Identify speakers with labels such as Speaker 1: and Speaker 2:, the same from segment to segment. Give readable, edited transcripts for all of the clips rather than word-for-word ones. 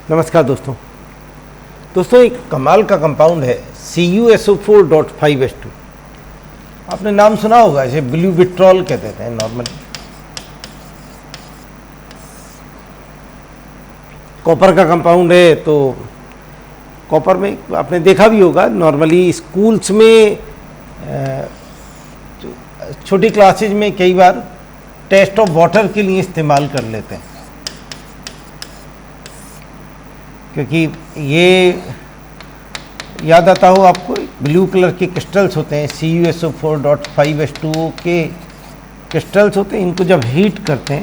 Speaker 1: नमस्कार दोस्तों एक कमाल का कंपाउंड है CuSO4.5H2। आपने नाम सुना होगा, इसे ब्लू विट्रॉल कहते हैं नॉर्मली। कॉपर का कंपाउंड है, तो कॉपर में आपने देखा भी होगा नॉर्मली स्कूल्स में छोटी क्लासेज में कई बार टेस्ट ऑफ वाटर के लिए इस्तेमाल कर लेते हैं, क्योंकि ये याद आता हो आपको, ब्लू कलर के क्रिस्टल्स होते हैं CuSO4.5H2O के क्रिस्टल्स होते हैं। इनको जब हीट करते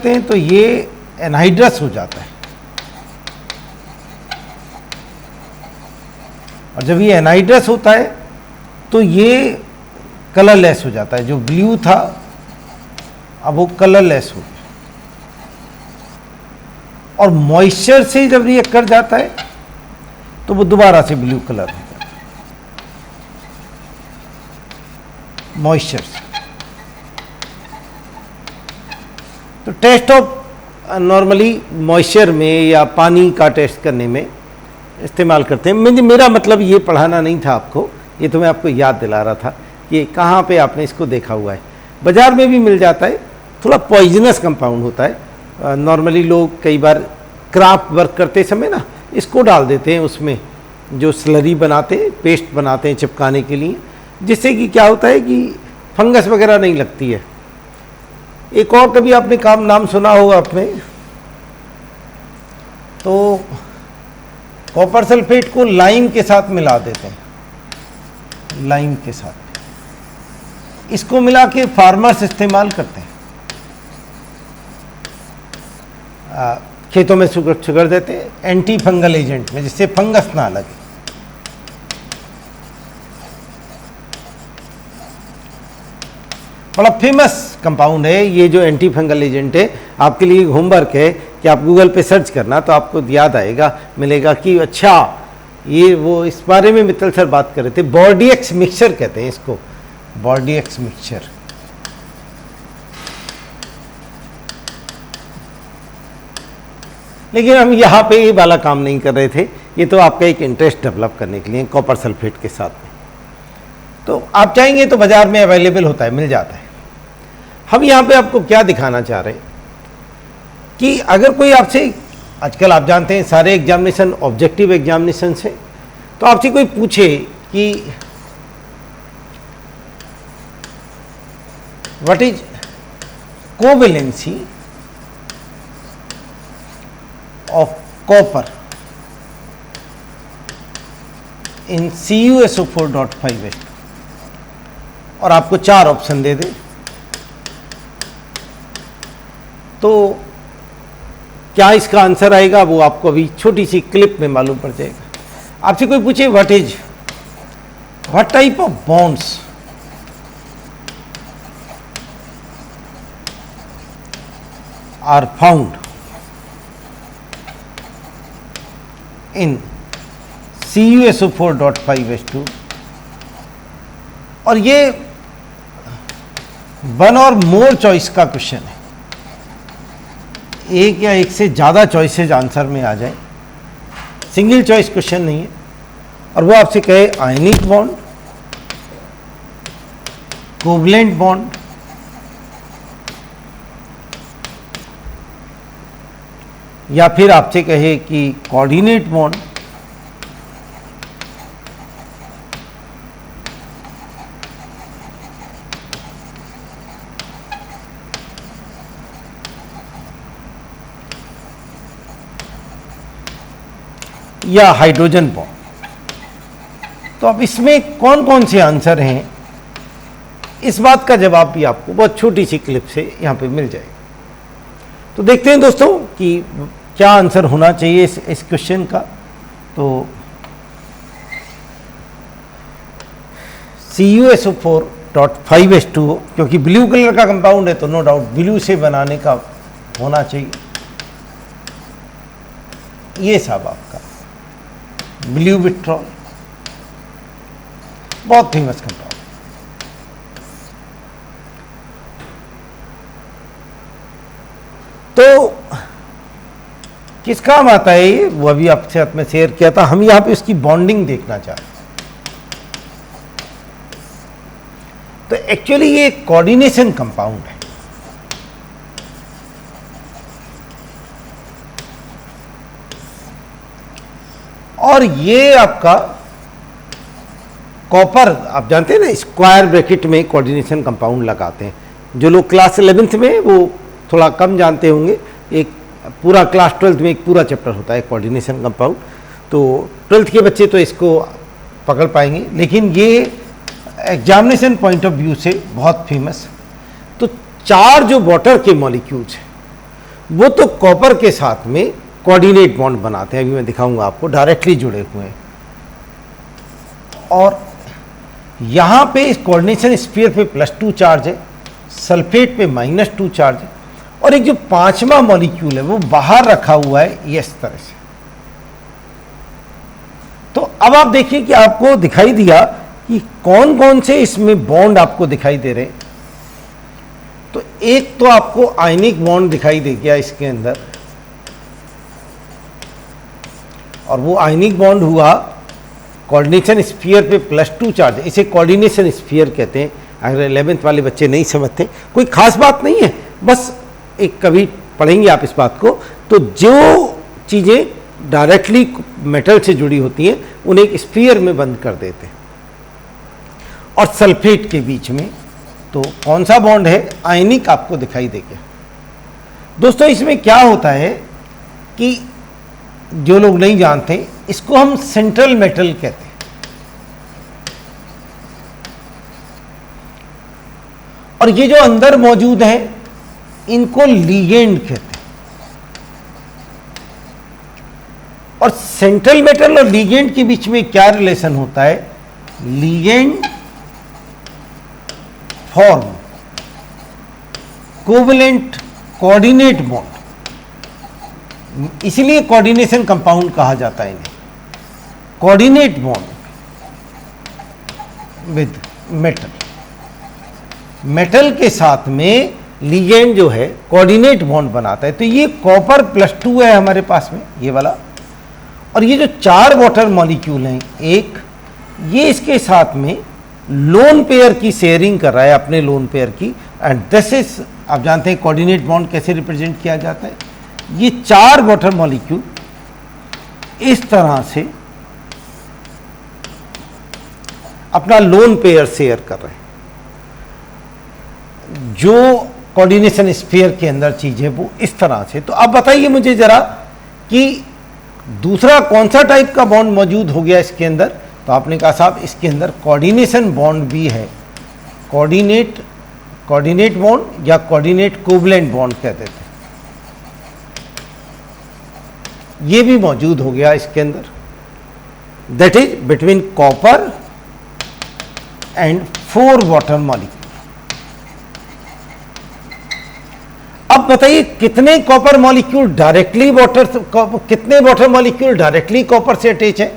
Speaker 1: हैं तो ये एनहाइड्रस हो जाता है, और जब ये एनहाइड्रस होता है तो ये कलरलेस हो जाता है। जो ब्लू था अब वो कलरलेस हो गया, और मॉइस्चर से जब रिएक्ट कर जाता है तो वो दोबारा से ब्लू कलर हो जाता है मॉइस्चर से। तो टेस्ट ऑफ नॉर्मली मॉइस्चर में या पानी का टेस्ट करने में इस्तेमाल करते हैं। मेरा मतलब ये पढ़ाना नहीं था आपको, ये तो मैं आपको याद दिला रहा था कि कहाँ पे आपने इसको देखा हुआ है। बाज़ार में भी मिल जाता है, थोड़ा पॉइजनस कंपाउंड होता है। नॉर्मली लोग कई बार क्राफ्ट वर्क करते समय ना इसको डाल देते हैं उसमें, जो स्लरी बनाते हैं, पेस्ट बनाते हैं चिपकाने के लिए, जिससे कि क्या होता है कि फंगस वगैरह नहीं लगती है। एक और कभी आपने नाम सुना होगा अपने, तो कॉपर सल्फेट को लाइम के साथ मिला देते हैं, लाइम के साथ इसको मिला के फार्मर्स इस्तेमाल करते हैं, खेतों में सुगर देते हैं एंटी फंगल एजेंट में, जिससे फंगस ना लगे। बड़ा फेमस कंपाउंड है ये जो एंटी फंगल एजेंट है। आपके लिए होमवर्क है कि आप गूगल पे सर्च करना, तो आपको याद आएगा, मिलेगा कि अच्छा ये वो इस बारे में मित्तल सर बात कर रहे थे। बॉर्डियक्स मिक्सचर कहते हैं इसको, बॉर्डियक्स मिक्सचर। लेकिन हम यहाँ पे ये वाला काम नहीं कर रहे थे, ये तो आपका एक इंटरेस्ट डेवलप करने के लिए कॉपर सल्फेट के साथ में। तो आप चाहेंगे तो बाज़ार में अवेलेबल होता है, मिल जाता है। हम यहाँ पे आपको क्या दिखाना चाह रहे हैं कि अगर कोई आपसे, आजकल आप जानते हैं सारे एग्जामिनेशन ऑब्जेक्टिव एग्जामिनेशन से, तो आपसे कोई पूछे कि what is covalency of copper in CuSO4.5H2, और आपको 4 ऑप्शन दे दे, तो क्या इसका आंसर आएगा वो आपको अभी छोटी सी क्लिप में मालूम पड़ जाएगा। आपसे कोई पूछे what type of bonds are found in CuSO4.5H2, और ये 1 और मोर चॉइस का क्वेश्चन है, एक या एक से ज़्यादा चॉइसेज आंसर में आ जाए, सिंगल चॉइस क्वेश्चन नहीं है। और वो आपसे कहे आयनिक बॉन्ड, कोवलेंट बॉन्ड, या फिर आपसे कहे कि कोऑर्डिनेट बॉन्ड, या हाइड्रोजन बॉन्ड। तो अब इसमें कौन कौन से आंसर हैं, इस बात का जवाब भी आपको बहुत छोटी सी क्लिप से यहाँ पे मिल जाएगा। तो देखते हैं दोस्तों कि क्या आंसर होना चाहिए इस क्वेश्चन का। तो CuSO4.5H2O, क्योंकि ब्लू कलर का कंपाउंड है तो नो डाउट ब्लू से बनाने का होना चाहिए। ये साहब आपका ब्लू विट्रॉल, बहुत फेमस कंपाउंड। तो किस काम आता है ये, वो अभी आपके साथ में शेयर किया था। हम यहां पे उसकी बॉन्डिंग देखना चाहते हैं। तो एक्चुअली ये कोऑर्डिनेशन कंपाउंड है। और ये आपका कॉपर, आप जानते हैं ना, स्क्वायर ब्रैकेट में कोऑर्डिनेशन कंपाउंड लगाते हैं। जो लोग क्लास 11th में वो थोड़ा कम जानते होंगे, एक पूरा क्लास 12th में एक पूरा चैप्टर होता है कोऑर्डिनेशन कंपाउंड। तो 12th के बच्चे तो इसको पकड़ पाएंगे, लेकिन ये एग्जामिनेशन पॉइंट ऑफ व्यू से बहुत फेमस। तो 4 जो वाटर के मॉलिक्यूल्स हैं वो तो कॉपर के साथ में कोऑर्डिनेट बॉन्ड बनाते हैं। अभी मैं दिखाऊंगा आपको, डायरेक्टली जुड़े हुए हैं। और यहां पे इस कोऑर्डिनेशन स्फीयर पे +2 चार्ज है, सल्फेट पे -2 चार्ज है, और एक जो 5वां मॉलिक्यूल है वो बाहर रखा हुआ है ये इस तरह से। तो अब आप देखिए कि आपको दिखाई दिया कि कौन कौन से इसमें बॉन्ड आपको दिखाई दे रहे हैं। तो एक तो आपको आयनिक बॉन्ड दिखाई दे गया इसके अंदर, और वो आयनिक बॉन्ड हुआ कोऑर्डिनेशन स्फीयर पे +2 चार्ज। इसे कोऑर्डिनेशन स्फीयर कहते हैं। अगर 11th वाले बच्चे नहीं समझते, कोई खास बात नहीं है, बस एक कभी पढ़ेंगे आप इस बात को। तो जो चीज़ें डायरेक्टली मेटल से जुड़ी होती हैं उन्हें एक स्फीयर में बंद कर देते हैं। और सल्फेट के बीच में तो कौन सा बॉन्ड है, आयनिक, आपको दिखाई देगा। दोस्तों इसमें क्या होता है कि जो लोग नहीं जानते, इसको हम सेंट्रल मेटल कहते हैं। और ये जो अंदर मौजूद हैं इनको लीगेंड कहते हैं। और सेंट्रल मेटल और लीगेंड के बीच में क्या रिलेशन होता है, ligand form covalent coordinate bond, इसलिए कोऑर्डिनेशन कंपाउंड कहा जाता है इन्हें। Coordinate bond with metal, metal के साथ में लीगेंड जो है कोऑर्डिनेट बॉन्ड बनाता है। तो ये कॉपर +2 है हमारे पास में, ये वाला। और ये जो 4 वाटर मॉलिक्यूल हैं, एक ये इसके साथ में लोन पेयर की शेयरिंग कर रहा है, अपने लोन पेयर की। एंड दिस इज, आप जानते हैं कोऑर्डिनेट बॉन्ड कैसे रिप्रेजेंट किया जाता है। ये 4 वाटर मॉलिक्यूल इस तरह से अपना लोन पेयर शेयर कर रहे हैं। जो कोऑर्डिनेशन स्फीयर के अंदर चीज है वो इस तरह से। तो अब बताइए मुझे जरा कि दूसरा कौन सा टाइप का बॉन्ड मौजूद हो गया इसके अंदर। तो आपने कहा साहब इसके अंदर कोऑर्डिनेशन बॉन्ड भी है, कोऑर्डिनेट बॉन्ड या कोऑर्डिनेट कोवलेंट बॉन्ड कहते थे, ये भी मौजूद हो गया इसके अंदर। That is between copper and 4 water molecule. अब बताइए कितने कॉपर मॉलिक्यूल डायरेक्टली वाटर, कितने वाटर मॉलिक्यूल डायरेक्टली कॉपर से अटैच है।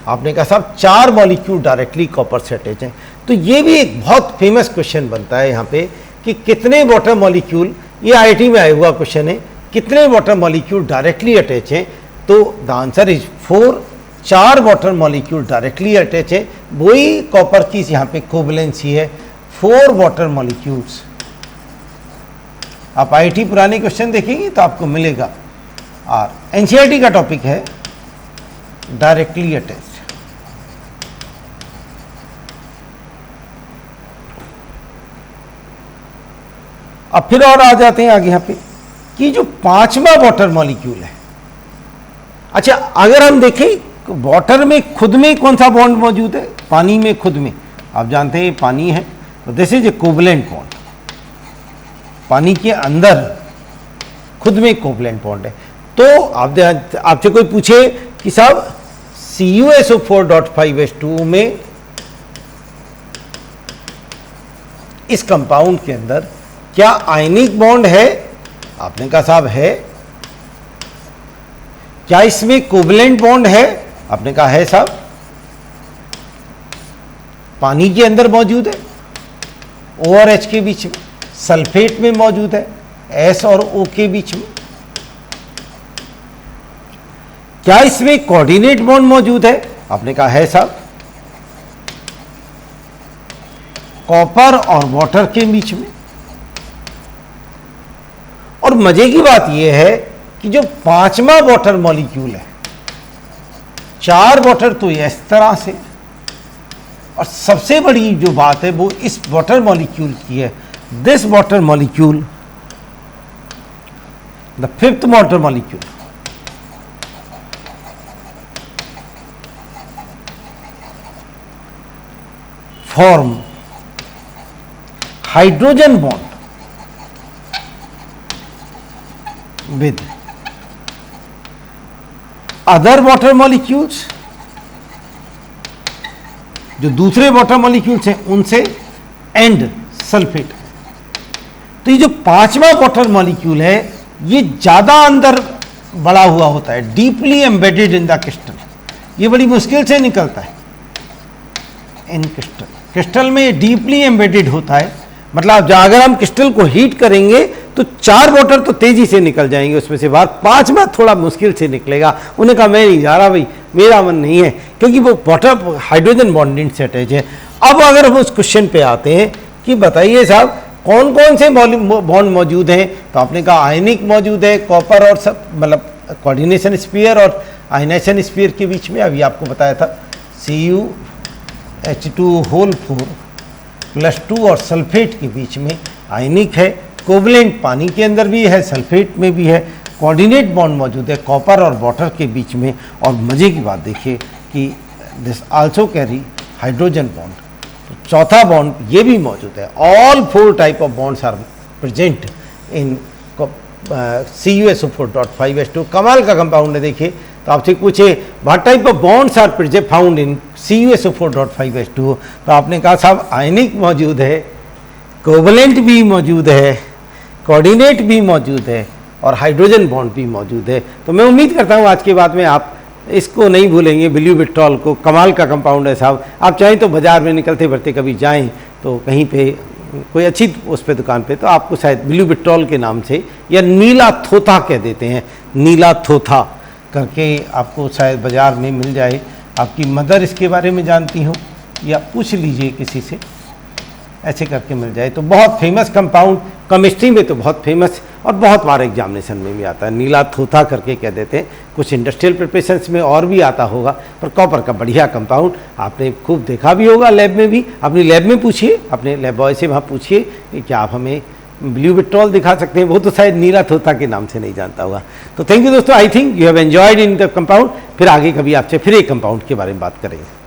Speaker 1: आपने कहा साहब 4 मॉलिक्यूल डायरेक्टली कॉपर से अटैच हैं। तो ये भी एक बहुत फेमस क्वेश्चन बनता है यहाँ पे कि कितने वाटर मॉलिक्यूल, ये आईआईटी में आया हुआ क्वेश्चन है, कितने वाटर मॉलिक्यूल डायरेक्टली अटैच हैं। तो the answer is 4, 4 water molecule directly attach है। वही कॉपर की यहाँ पे कोवलेंसी है, 4 वाटर मॉलिक्यूल्स। आप आईआईटी पुराने क्वेश्चन देखेंगे तो आपको मिलेगा। और एनसीईआरटी का टॉपिक है डायरेक्टली अटैच। अब फिर और आ जाते हैं आगे यहाँ पे कि जो 5वां वाटर मॉलिक्यूल है। अच्छा, अगर हम देखें वाटर में खुद में कौन सा बॉन्ड मौजूद है, पानी में खुद में, आप जानते हैं पानी है, तो this is a covalent bond. पानी के अंदर खुद में कोवलेंट बॉन्ड है। तो आपसे कोई पूछे कि साहब CuSO4.5H2 में इस कंपाउंड के अंदर क्या आयनिक बॉन्ड है, आपने कहा साहब है। क्या इसमें कोवलेंट बॉन्ड है, आपने कहा है साहब। पानी के अंदर मौजूद है, O और H के बीच में, सल्फेट में मौजूद है, S और O के बीच में। क्या इसमें कोऑर्डिनेट बॉन्ड मौजूद है? आपने कहा है साहब, कॉपर और वाटर के बीच में। और मजे की बात यह है कि जो पांचवा वाटर मॉलिक्यूल है, 4 वाटर तो इस तरह से, और सबसे बड़ी जो बात है वो इस वाटर मॉलिक्यूल की है। This water molecule, the 5th water molecule, form hydrogen bond with other water molecules, जो दूसरे वाटर मॉलिक्यूल्स हैं उनसे, एंड सल्फेट। तो ये जो 5वां वाटर मॉलिक्यूल है ये ज्यादा अंदर बड़ा हुआ होता है, deeply embedded in the crystal. ये बड़ी मुश्किल से निकलता है इन क्रिस्टल में डीपली एम्बेडेड होता है। मतलब अगर हम क्रिस्टल को हीट करेंगे तो 4 वाटर तो तेजी से निकल जाएंगे उसमें से बाहर, 5वां थोड़ा मुश्किल से निकलेगा। उन्होंने कहा मैं नहीं जा रहा भाई, मेरा मन नहीं है, क्योंकि वो वाटर हाइड्रोजन बॉन्डिंग से अटैच है। अब अगर हम उस क्वेश्चन पे आते हैं कि बताइए साहब कौन कौन से बॉन्ड मौजूद हैं, तो आपने कहा आयनिक मौजूद है, कॉपर और सब, मतलब कोऑर्डिनेशन स्फीयर और आयनाइजेशन स्फीयर के बीच में। अभी आपको बताया था CuH2 +2 और सल्फेट के बीच में आयनिक है। कोवलेंट पानी के अंदर भी है, सल्फेट में भी है। कोऑर्डिनेट बॉन्ड मौजूद है कॉपर और वाटर के बीच में। और मज़े की बात देखिए कि this also carry hydrogen bond, तो चौथा बॉन्ड ये भी मौजूद है। All 4 type of bonds are present in CuSO4.5H2। कमाल का कंपाउंड है। देखिए तो आपसे पूछे what type of bonds are present found in CuSO4.5H2, तो आपने कहा साहब आयनिक मौजूद है, कोवलेंट भी मौजूद है, कोऑर्डिनेट भी मौजूद है और हाइड्रोजन बॉन्ड भी मौजूद है। तो मैं उम्मीद करता हूँ आज के बाद में आप इसको नहीं भूलेंगे, ब्यूबिट्रॉल को। कमाल का कंपाउंड है साहब। आप चाहें तो बाजार में निकलते फिरते कभी जाएं तो कहीं पे कोई अच्छी उस पे दुकान पे, तो आपको शायद ब्यूबिट्रॉल के नाम से, या नीला थोथा कह देते हैं, नीला थोथा करके आपको शायद बाजार में मिल जाए। आपकी मदर इसके बारे में जानती हो या पूछ लीजिए किसी से, ऐसे करके मिल जाए। तो बहुत फेमस कंपाउंड, केमिस्ट्री में तो बहुत फेमस और बहुत बार एग्जामिनेशन में भी आता है। नीला थोथा करके कह देते हैं। कुछ इंडस्ट्रियल प्रिपरेशंस में और भी आता होगा, पर कॉपर का बढ़िया कंपाउंड आपने खूब देखा भी होगा लैब में भी। अपनी लैब में पूछिए, अपने लैब बॉय से वहाँ पूछिए कि क्या आप हमें ब्यूबिट्रॉल दिखा सकते हैं। वो तो शायद नीला थोथा के नाम से नहीं जानता होगा। तो थैंक यू दोस्तों, I think you have enjoyed in the compound. फिर आगे कभी आपसे फिर एक कंपाउंड के बारे में बात करेंगे।